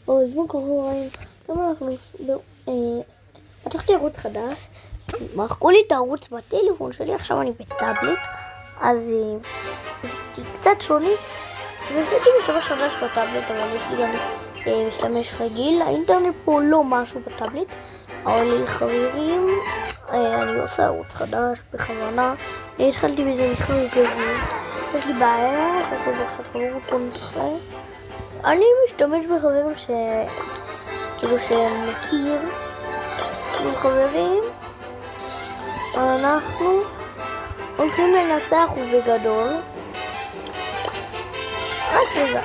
אז מה קורה? גם אנחנו... פתחתי ערוץ חדש, מחקו לי את הערוץ בטלפון שלי, עכשיו אני בטאבלט, אז זה קצת שונה, ועשיתי משתמש חדש בטאבלט, אבל יש לי גם משתמש רגיל. האינטרנט פה לא משהו בטאבלט, אבל חברים, אני עושה ערוץ חדש בכוונה, התחלתי בזה משחק גזיר, יש לי בעיה, אני משתמש בחברים כאילו שהם מכיר, חברים, אנחנו הולכים לנצח ובגדול. רק רגע,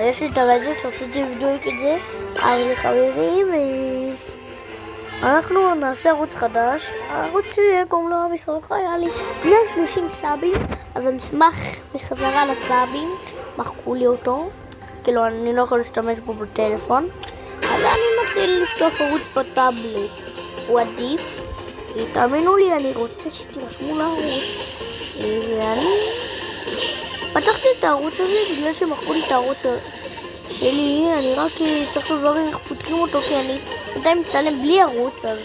יש לי את הרדיו שרציתי לבדוק את זה, אבל חברים, אנחנו נעשה ערוץ חדש. הערוץ שלי קוראים לו המשחק, היה לי 130 סאבים, אז אני אשמח בחזרה לסאבים, מחקו לי אותו, כאילו אני לא יכול להשתמש בו בטלפון, אז אני מתחיל לפתוח ערוץ בטאבלט, הוא עדיף, תאמינו לי, אני רוצה שתירשמו לערוץ, ואני פתחתי את הערוץ הזה בגלל שמחקו לי את הערוץ שלי, אני רק צריך לדבר איך פותחים אותו, כי אני בינתיים מצלם בלי ערוץ, אז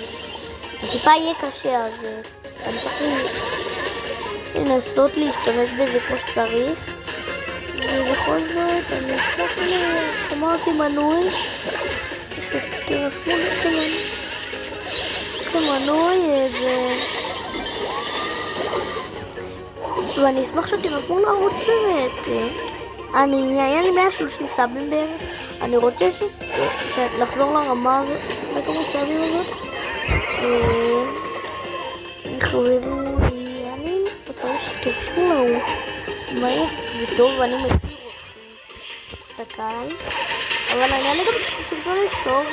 טיפה יהיה קשה, אז אני צריך לנסות להשתמש בזה כמו שצריך, ובכל זאת אני אשמח אמרתי מנוי, שתרשמו לי כמנוי, ואני אשמח שתרשמו לערוץ באמת. היה לי 130 סאבים בערך, אני רוצה לחזור לרמה בכמה סאבים הזאת. חברים, אני רוצה שתרשמו לערוץ מהר וטוב, ואני מכיר את הקהל, אבל אני אעלה גם סרטון טוב,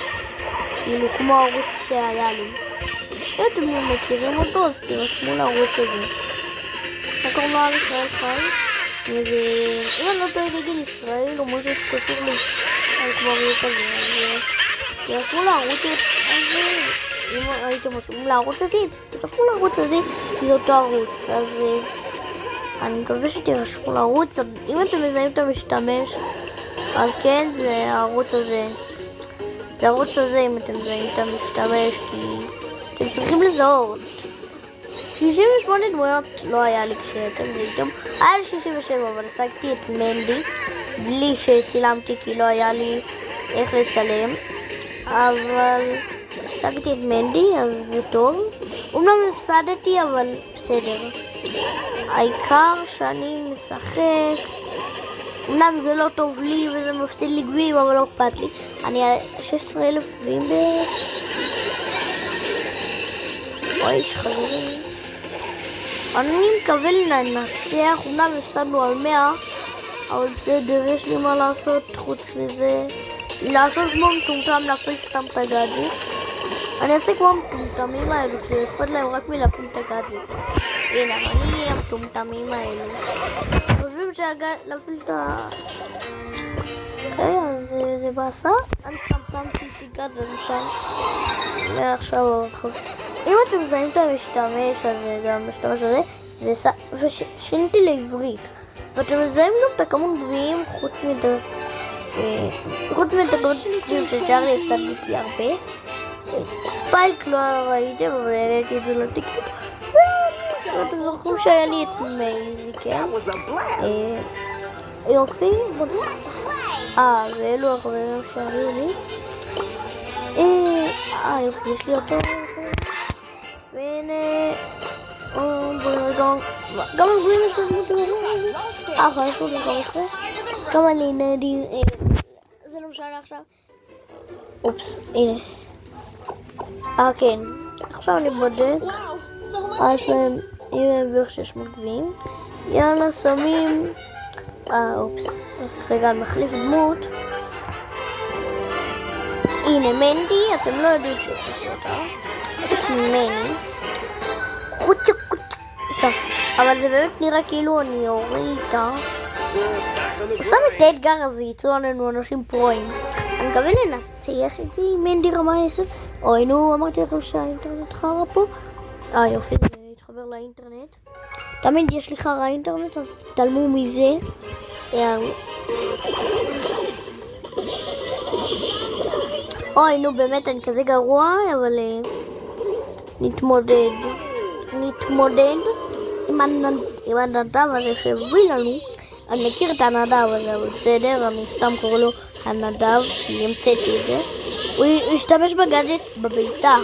כאילו כמו הערוץ שהיה לי. אם אתם מכירים אותו, אז תרשמו לערוץ הזה. קוראים לו ישראל חי, אם אני לא טועה דגל ישראל או משהו שקשור לי על כבר יהיה כזה, אז תרשמו לערוץ הזה. אם הייתם משאירים לערוץ הזה, תרשמו לערוץ הזה, זה אותו ערוץ, אז אני מקווה שתרשמו לערוץ. אם אתם מזהים את המשתמש, אז כן, זה הערוץ הזה, זה הערוץ הזה אם אתם מזהים את המשתמש, כי אתם צריכים לזהות. 68 דמויות לא היה לי כשאתם ראיתם, היה לי 67, אבל השגתי את מנדי בלי שצילמתי כי לא היה לי איך לצלם, אבל השגתי את מנדי, אז זה טוב. אומנם הפסדתי, אבל בסדר, העיקר שאני משחק. אומנם זה לא טוב לי וזה מפסיד לי גביעים, אבל לא אכפת לי. אני 16,000 גביעים בערך. אוי חברים, אני מקווה לנצח. אומנם הפסדנו על 100, אבל בסדר, יש לי מה לעשות חוץ מזה. לעשות כמו מטומטם, להפעיל סתם את הגאדג'ט. אני אעשה כמו המטומטמים האלו שאכפת להם רק מלהפעיל את הגאדג'ט. הנה, אני אהיה המטומטמים האלו חושבים להפעיל את ה... אוקיי, אז זה בעשה. אני סתם שמתי סיגת ומשם ועכשיו אם אתם מזהים את המשתמש הזה, זה המשתמש הזה, ושיניתי לעברית, ואתם מזהים גם את הכמות גביעים חוץ מכמות גביעים שצ'ארלי הפסדתי הרבה. ספייק לא ראיתם, אבל העליתי את זה לטיקטוק, ואתם זוכרים שהיה לי את מייזי, כן? יופי, ואלו החברים שהיו לי. יופי, יש לי אותו, והנה בואי נרגע גם הגביעים יש לי אבל יש לי גם אני נדי, זה לא משנה עכשיו. אופס, הנה, כן, עכשיו אני בודק. יש להם, אם בערך 600 גביעים, יאללה, שמים, אופס, רגע, אני מחליף דמות. הנה מנדי, אתם לא יודעים שיש אותה, יש מני אבל זה באמת נראה כאילו אני אוריד איתה. שם את האתגר הזה, יצאו עלינו אנשים פרועים. אני מקווה לנצח את זה עם מנדי רמה 10. אוי נו, אמרתי לכם שהאינטרנט חרה פה. יופי, זה התחבר לאינטרנט. תמיד יש לי חרה אינטרנט, אז תתעלמו מזה. אוי, נו באמת, אני כזה גרוע, אבל נתמודד עם הנדב הזה שהביא לנו. אני מכיר את הנדב הזה, אבל בסדר, אני סתם קורא לו הנדב, כי המצאתי את זה. הוא השתמש בגאדג'ט בביתה,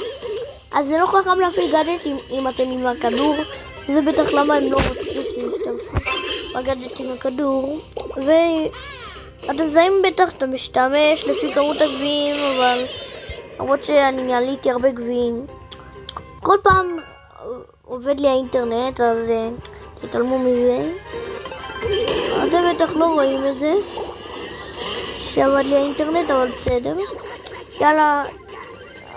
אז זה לא חכם להפעיל גאדג'ט אם אתם עם הכדור. זה בטח למה הם לא רוצים להשתמש בגאדג'ט עם הכדור. ואתם מזהים בטח אתה משתמש לפי כמות הגביעים, אבל למרות שאני עליתי הרבה גביעים, כל פעם עובד לי האינטרנט, אז תתעלמו מזה. אתם בטח לא רואים את זה שעבד לי האינטרנט, אבל בסדר. יאללה,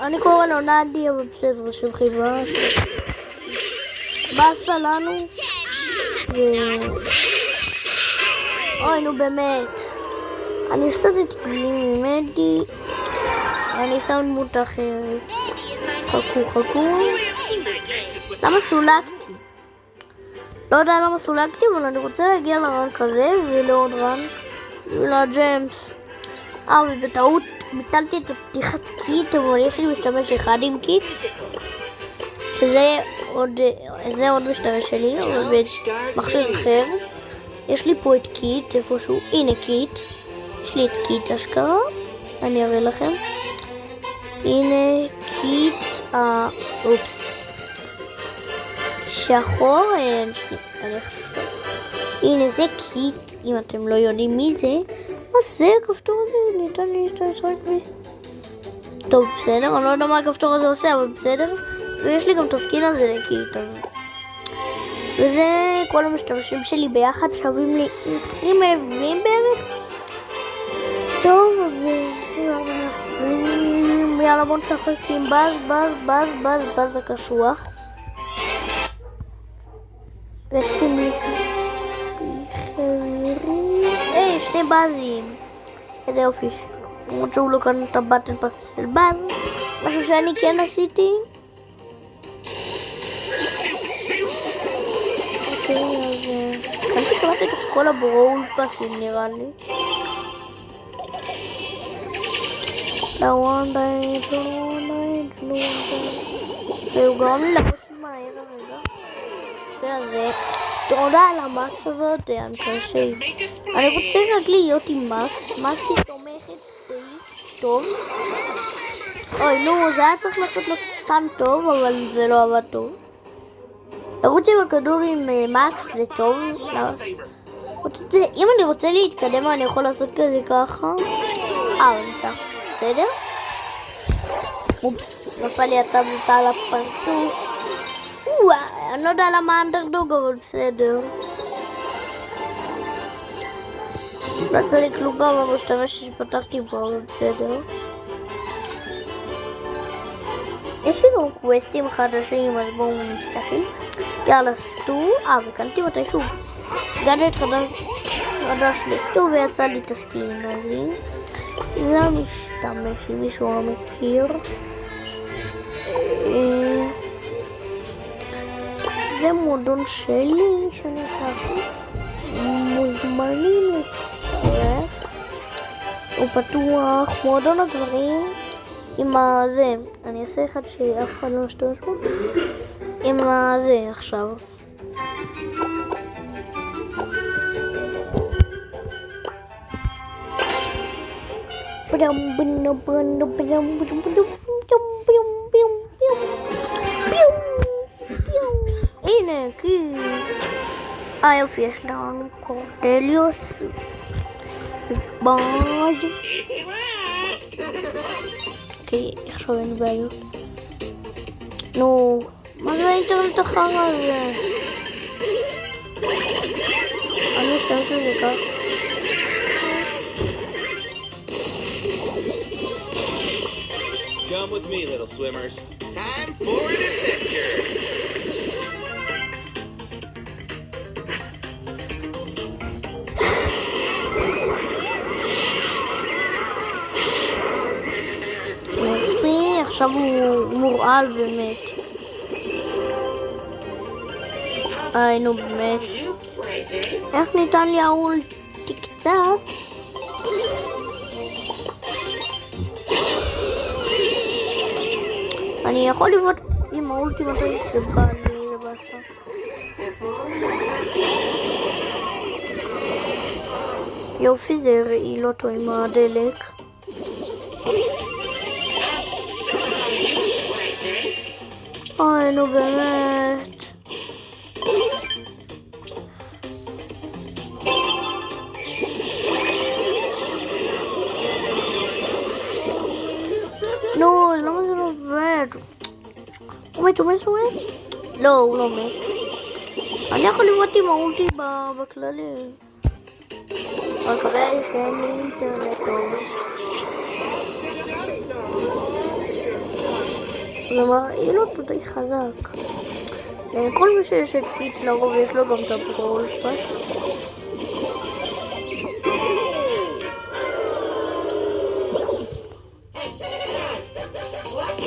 אני קורא לו נדי, אבל בסדר, שם חיבה בסה לנו. אוי, נו באמת, אני הפסדתי כלים ממדי, אני שם דמות אחרת. חכו, למה סולקתי? לא יודע למה סולקתי, אבל אני רוצה להגיע לרנק כזה ולעוד רנק ולג'יימס. ובטעות ביטלתי את הפתיחת קיט, אבל יש לי משתמש אחד עם קיט, שזה עוד משתמש שלי, אבל במכשיר אחר. יש לי פה את קיט איפשהו, הנה קיט, יש לי את קיט אשכרה, אני אראה לכם. הנה קיט, אופס, שחור, הנה זה קיט. אם אתם לא יודעים מי זה, אז זה הכפתור הזה, ניתן לי לשחק בי. טוב, בסדר, אני לא יודע מה הכפתור הזה עושה, אבל בסדר. ויש לי גם את הסקין הזה לקיט הזה. וזה כל המשתמשים שלי ביחד שווים לי 20,000 גביעים בערך. טוב, אז יאללה בוא נשחק עם בז הקשוח. ויש לי שני בזים. איזה יופי. למרות שהוא לא קנה את הבטן פס של בז, משהו שאני כן עשיתי. אני קראתי את כל הברול פסים נראה לי. והוא גרם לי לבוץ מהר הרגע. תודה על המקס הזאת, אני רוצה רק להיות עם מקס. מקס היא תומכת טוב. אוי נו, זה היה צריך לעשות לו סתם טוב, אבל זה לא עבד טוב. לרוץ עם הכדור עם מקס זה טוב. אם אני רוצה להתקדם אני יכול לעשות כזה ככה. נמצא, בסדר? אופס, נפל לי הטאבלטה על הפרצוף. אני לא יודע למה אנדרדוג, אבל בסדר. לא יצא לי כלום גם במשתמש שפתחתי בו, אבל בסדר. יש לי גם קווסטים חדשים, אז בואו נסתכל. יאללה, סטו. וקנתי מתישהו גאדג'ט חדש לסטו, ויצא לי את הסקין הזה. זה המשתמש, אם מישהו לא מכיר. זה מועדון שלי שאני אצטרף. מוזמנים להצטרף. הוא פתוח, מועדון הגברים. עם הזה, אני אעשה אחד שאף אחד לא משתמש בו. עם הזה עכשיו. הנה, כי יופי, יש לנו קורדליוס ובאז. אוקיי, עכשיו אין בעיות. נו, מה זה האינטרנט החרא הזה? אני אשתמש בזה כך. Come with me, little swimmers. Time for an adventure! עכשיו הוא מורעל ומת. נו באמת. איך ניתן לי האולטי קצת? אני יכול לבעוט עם האולטי מתי שבא לי לבאסה. יופי, זה רעיל אותו עם הדלק. אוי, נו באמת. נו, למה זה לא עובד? הוא מת? לא, הוא לא מת. אני יכול לבעוט עם האולטי בכללי. מקווה שאין לי אינטרנט טוב. זה מרעיל אותו די חזק. כל מי שיש את פיט לרוב יש לו גם את הברול פאט.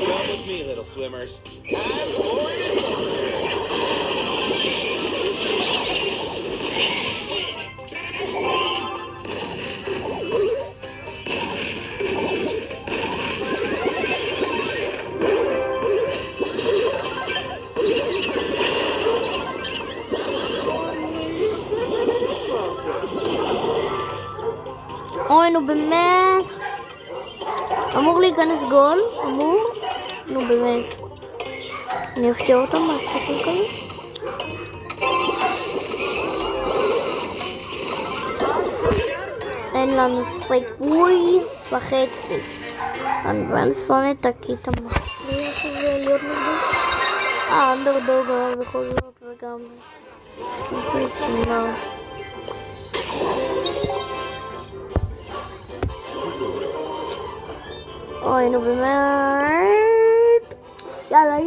Come with me, little swimmers. אוי, נו באמת. אמור להיכנס גול? אמור? נו באמת. אני אפתיע אותם מהספקים כזה? אין לנו סיכוי וחצי. אני שונא את הקיט המפריח הזה להיות נגדי. אנדרדוג אבל בכל זאת וגם משימה. אוי, נו באמת. יאללה.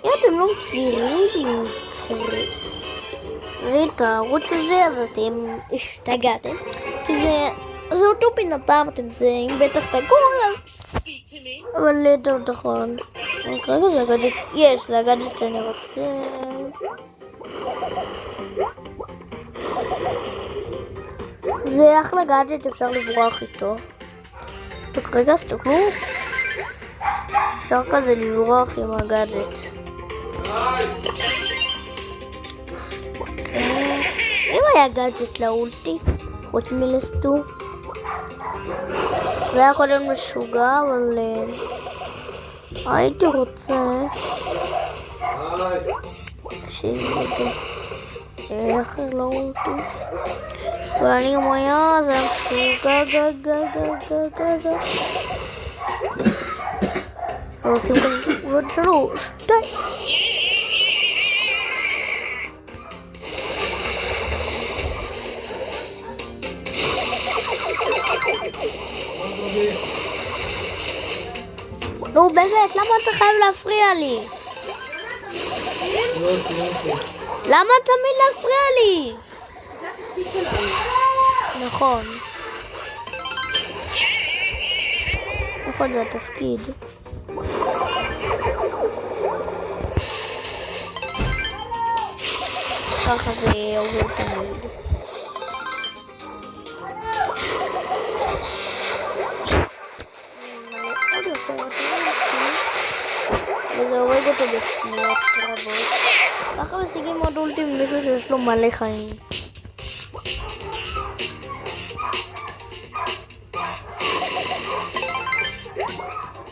אתם לא מכירים את הערוץ הזה, אז אתם השתגעתם. כי זה אותו פינתם, אתם זהים בטח את הכל. אבל יותר נכון. כרגע זה אגדית, זה אגדית שאני רוצה. זה אחלה גאדג'ט, אפשר לברוח איתו. רגע, סתכלו. אפשר כזה לברוח עם הגאדג'ט. אם היה גאדג'ט לאולטי, חוץ מלסטו. זה היה קודם משוגע, אבל הייתי רוצה איך לאולטי. ואני גם היה, זה משוגע, גה. ועושים כזה, ועוד 3, 2. נו באמת, למה אתה חייב להפריע לי? למה תמיד להפריע לי? נכון, זה התפקיד. ככה זה עובר תמיד. וזה הורג אותו בשניות רבות. ככה משיגים עוד אולטים מישהו שיש לו מלא חיים.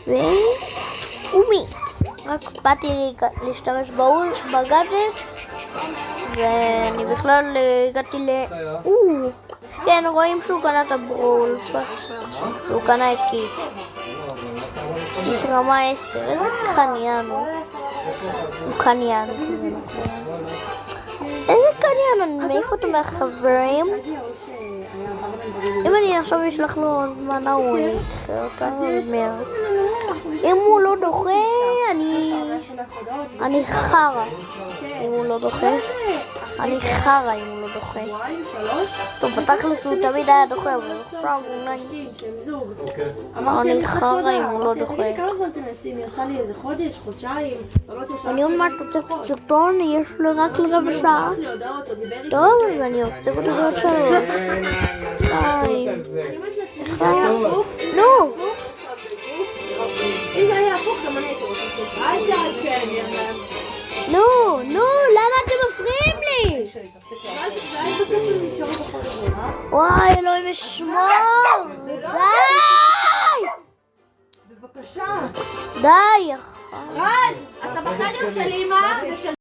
והוא מת. רק באתי להשתמש בגאדג'ט ואני בכלל הגעתי כן, רואים שהוא קנה את הברול, שהוא קנה את קיס. את רמה 10, איזה קניין הוא. הוא קניין. איזה קניין, אני מעיף אותו מהחברים. אם אני עכשיו אשלח לו זמנה, הוא ידחה אותה מהר. אם הוא לא דוחה, אני חרה. אם הוא לא דוחה, אני חרה אם הוא לא דוחה. טוב, בתכלס הוא תמיד היה דוחה, אבל עכשיו הוא אני חרה אם הוא לא דוחה. אני עוד מעט עוצר את הסרטון, יש לי רק לרבע שעה. טוב, ואני עוצר אותו בעוד 3. 2. 1. נו! אם זה היה הפוך, גם אני הייתי רוצה. נו, למה אתם מפריעים לי? וואי, אלוהים ישמור! די! בבקשה. די! רז, אתה בחדר של אמא ושל